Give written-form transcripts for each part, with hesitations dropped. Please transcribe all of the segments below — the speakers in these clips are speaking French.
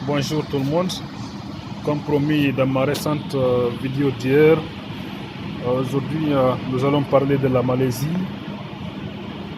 Bonjour tout le monde. Comme promis dans ma récente vidéo d'hier, aujourd'hui nous allons parler de la Malaisie.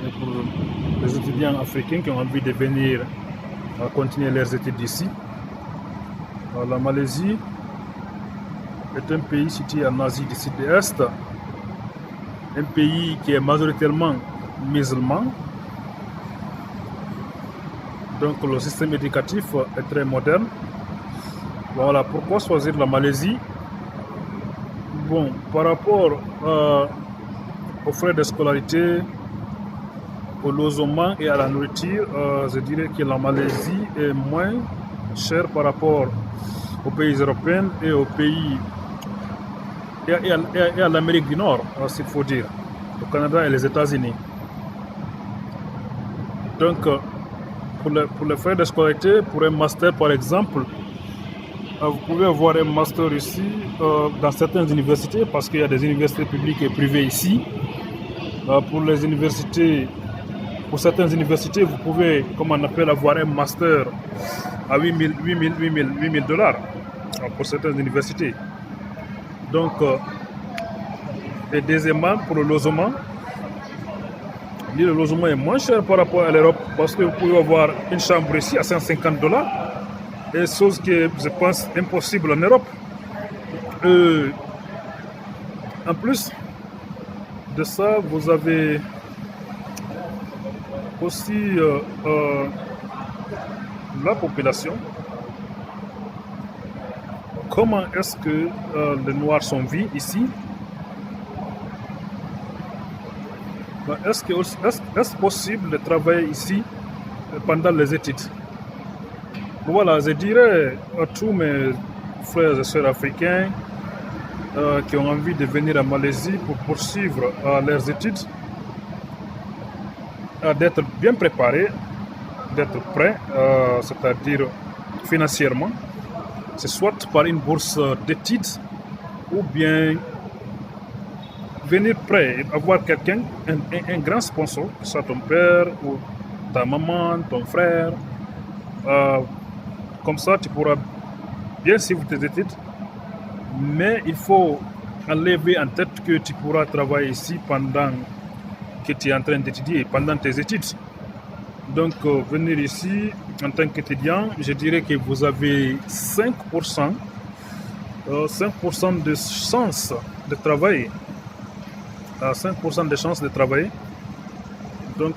Et pour les étudiants africains qui ont envie de venir continuer leurs études ici. La Malaisie est un pays situé en Asie du Sud-Est, un pays qui est majoritairement musulman. Donc le système éducatif est très moderne. Voilà, pourquoi choisir la Malaisie? Bon, par rapport aux frais de scolarité, au logement et à la nourriture, je dirais que la Malaisie est moins chère par rapport aux pays européens et aux pays et à l'Amérique du Nord, s'il faut dire, au Canada et les États-Unis. Donc, pour les frais de scolarité, pour un master par exemple, vous pouvez avoir un master ici dans certaines universités parce qu'il y a des universités publiques et privées ici. Pour certaines universités, vous pouvez, comme on appelle, avoir un master à 8 000 $ pour certaines universités. Donc, et deuxièmement, pour le logement est moins cher par rapport à l'Europe parce que vous pouvez avoir une chambre ici à 150 $, et chose qui est, je pense, impossible en Europe. En plus de ça, vous avez aussi la population. Comment est-ce que les Noirs sont vus ici? Est-ce possible de travailler ici pendant les études? Voilà, je dirais à tous mes frères et sœurs africains qui ont envie de venir en Malaisie pour poursuivre leurs études, d'être bien préparés, d'être prêts, c'est-à-dire financièrement. C'est soit par une bourse d'études ou bien venir prêt, avoir quelqu'un, un grand sponsor, que ce soit ton père ou ta maman, ton frère. Comme ça, tu pourras bien suivre tes études, mais il faut enlever en tête que tu pourras travailler ici pendant que tu es en train d'étudier, pendant tes études. Donc, venir ici en tant qu'étudiant, je dirais que vous avez 5% de chances de travailler. 5% de chances de travailler. Donc,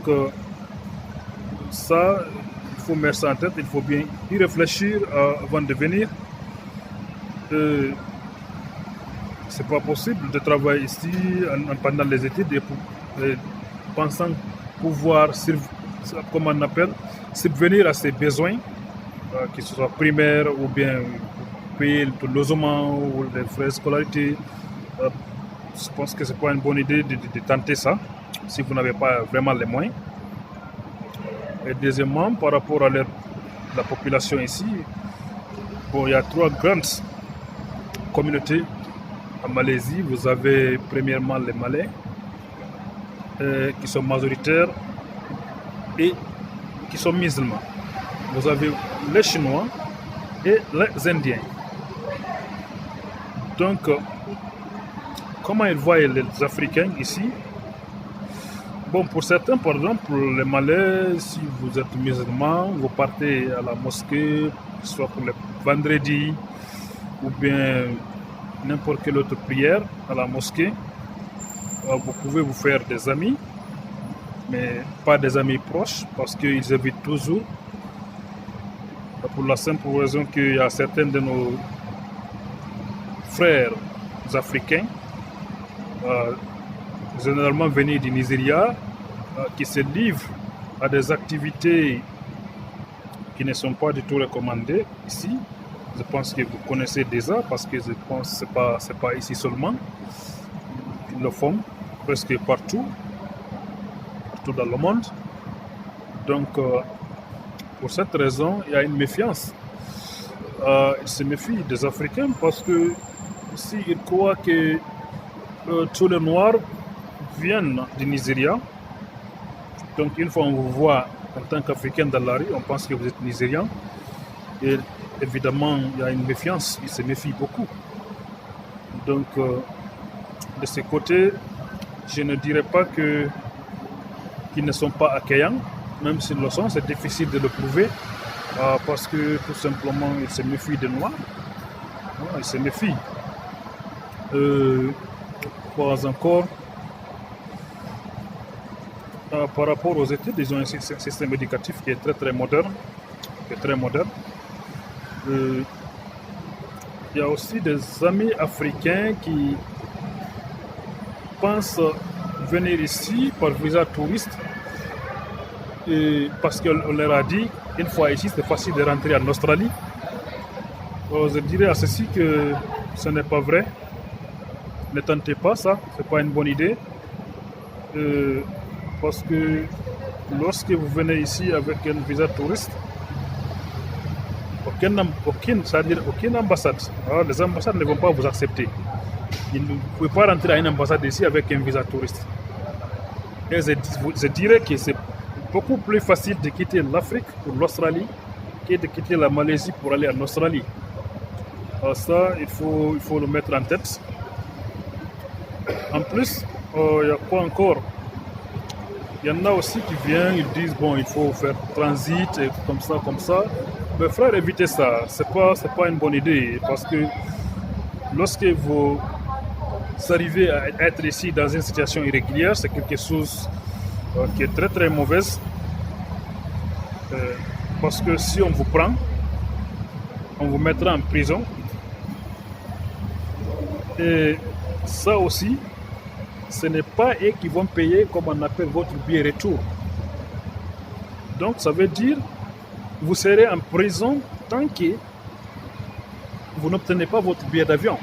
ça, il faut mettre ça en tête, il faut bien y réfléchir avant de venir. C'est pas possible de travailler ici pendant les études et pensant pouvoir, comme on appelle, subvenir à ses besoins, que ce soit primaires ou bien payer le logement ou les frais de scolarité. Je pense que ce n'est pas une bonne idée de tenter ça si vous n'avez pas vraiment les moyens. Et deuxièmement, par rapport à la population ici, bon, il y a 3 grandes communautés en Malaisie. Vous avez premièrement les Malais qui sont majoritaires et qui sont musulmans. Vous avez les Chinois et les Indiens. Donc, comment ils voient les Africains ici? Bon, pour certains, par exemple, pour les Malais, si vous êtes musulman, vous partez à la mosquée, soit pour le vendredi ou bien n'importe quelle autre prière à la mosquée. Vous pouvez vous faire des amis, mais pas des amis proches parce qu'ils évitent toujours. Pour la simple raison qu'il y a certains de nos frères africains, généralement venus du Nigeria, qui se livrent à des activités qui ne sont pas du tout recommandées ici. Je pense que vous connaissez déjà parce que je pense que ce n'est pas ici seulement. Ils le font presque partout dans le monde. Donc, pour cette raison, il y a une méfiance. Ils se méfient des Africains parce que s'ils croient que tous les Noirs viennent du Nigeria, donc une fois on vous voit en tant qu'Africain dans la rue, on pense que vous êtes Nigérian. Et évidemment, il y a une méfiance, ils se méfient beaucoup. Donc, de ce côté, je ne dirais pas qu'ils ne sont pas accueillants, même s'ils le sont, c'est difficile de le prouver, parce que tout simplement, ils se méfient des Noirs. Ils se méfient. Pas encore. Par rapport aux études, ils ont un système éducatif qui est très très moderne. Il y a aussi des amis africains qui pensent venir ici par visa touriste parce qu'on leur a dit, une fois ici, c'est facile de rentrer en Australie. Je dirais à ceci que ce n'est pas vrai. Ne tentez pas ça, ce n'est pas une bonne idée. Parce que lorsque vous venez ici avec un visa touriste, aucune ambassade, les ambassades ne vont pas vous accepter. Vous ne pouvez pas rentrer à une ambassade ici avec un visa touriste. Et je dirais que c'est beaucoup plus facile de quitter l'Afrique pour l'Australie que de quitter la Malaisie pour aller en Australie. Alors ça, il faut le mettre en tête. En plus, il y a quoi encore? Il y en a aussi qui viennent, ils disent bon, il faut faire transit et comme ça. Mais frère, évitez ça. C'est pas une bonne idée parce que lorsque vous arrivez à être ici dans une situation irrégulière, c'est quelque chose qui est très très mauvaise. Parce que si on vous prend, on vous mettra en prison. Et ça aussi, ce n'est pas eux qui vont payer, comme on appelle, votre billet retour. Donc, ça veut dire que vous serez en prison tant que vous n'obtenez pas votre billet d'avion.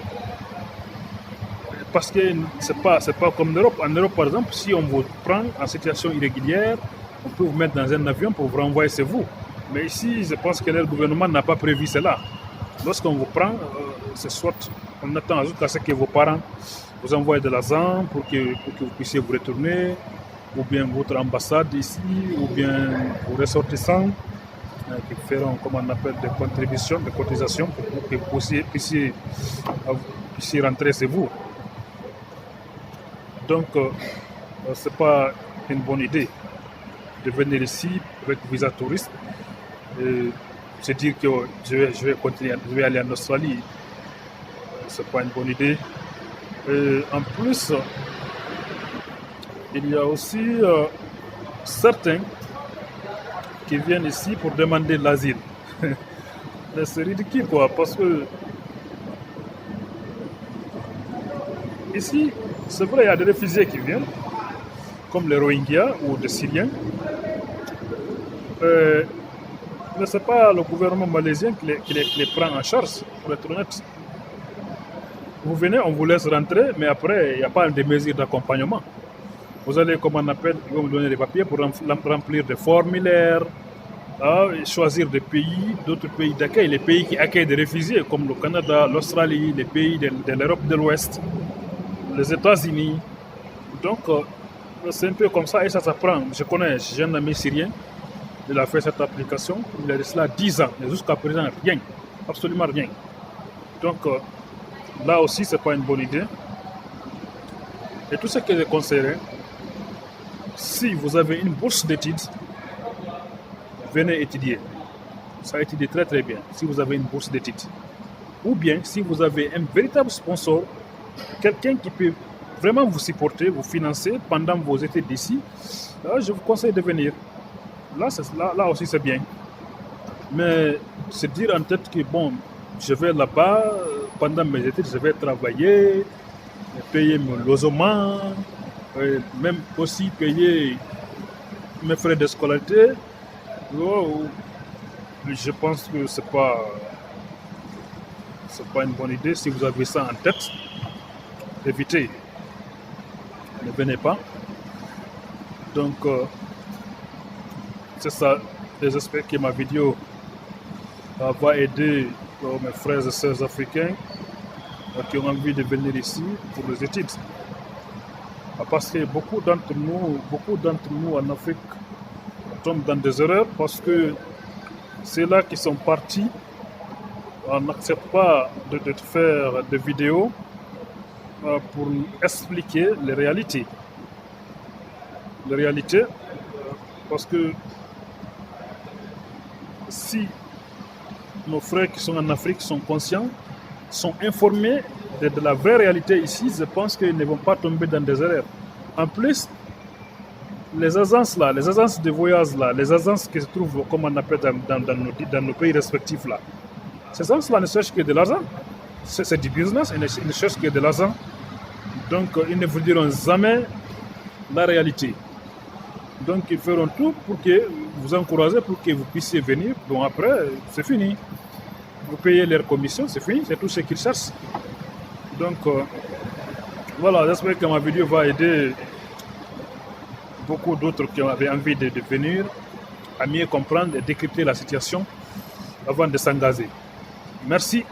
Parce que ce n'est pas comme en Europe. En Europe, par exemple, si on vous prend en situation irrégulière, on peut vous mettre dans un avion pour vous renvoyer chez vous. Mais ici, je pense que le gouvernement n'a pas prévu cela. Lorsqu'on vous prend, c'est soit on attend jusqu'à ce que vos parents vous envoient de l'argent pour que vous puissiez vous retourner, ou bien votre ambassade ici, ou bien vos ressortissants qui feront, comme on appelle, des contributions, des cotisations pour que vous puissiez rentrer chez vous. Donc, ce n'est pas une bonne idée de venir ici avec visa touriste et se dire que je vais continuer, je vais aller en Australie. Ce n'est pas une bonne idée. Et en plus, il y a aussi certains qui viennent ici pour demander l'asile. C'est ridicule, quoi, parce que ici, c'est vrai, il y a des réfugiés qui viennent, comme les Rohingyas ou des Syriens. Mais ce n'est pas le gouvernement malaisien qui les prend en charge, pour être honnête. Vous venez, on vous laisse rentrer, mais après, il n'y a pas de mesures d'accompagnement. Vous allez, comme on appelle, ils vont vous donner des papiers pour remplir des formulaires, choisir des pays, d'autres pays d'accueil, les pays qui accueillent des réfugiés, comme le Canada, l'Australie, les pays de l'Europe de l'Ouest, les États-Unis. Donc, c'est un peu comme ça et ça s'apprend. J'ai un ami syrien, il a fait cette application, il est resté là 10 ans, et jusqu'à présent, rien, absolument rien. Donc, là aussi, ce n'est pas une bonne idée. Et tout ce que je conseillerais, si vous avez une bourse d'études, venez étudier. Ça étudie très très bien, si vous avez une bourse d'études. Ou bien, si vous avez un véritable sponsor, quelqu'un qui peut vraiment vous supporter, vous financer pendant vos études ici, là, je vous conseille de venir. Là aussi, c'est bien. Mais se dire en tête que, bon, je vais là-bas, pendant mes études, je vais travailler, payer mon logement, même aussi payer mes frais de scolarité. Je pense que c'est pas une bonne idée. Si vous avez ça en tête, évitez. Ne venez pas. Donc, c'est ça. J'espère que ma vidéo va aider mes frères et sœurs africains qui ont envie de venir ici pour les études. Parce que beaucoup d'entre nous en Afrique tombent dans des erreurs parce que c'est là qu'ils sont partis on n'accepte pas de faire des vidéos pour expliquer les réalités. Les réalités, parce que si nos frères qui sont en Afrique sont conscients, sont informés de la vraie réalité ici, je pense qu'ils ne vont pas tomber dans des erreurs. En plus, les agences là, les agences de voyage là, les agences qui se trouvent, comme on appelle dans nos pays respectifs là, ces agences là ne cherchent que de l'argent. C'est du business, ils ne cherchent que de l'argent. Donc, ils ne vous diront jamais la réalité. Donc, ils feront tout pour que vous encouragez, pour que vous puissiez venir. Bon, après, c'est fini. Vous payez leurs commissions, c'est fini, c'est tout ce qu'ils cherchent. Donc, voilà, j'espère que ma vidéo va aider beaucoup d'autres qui avaient envie de venir à mieux comprendre et décrypter la situation avant de s'engager. Merci.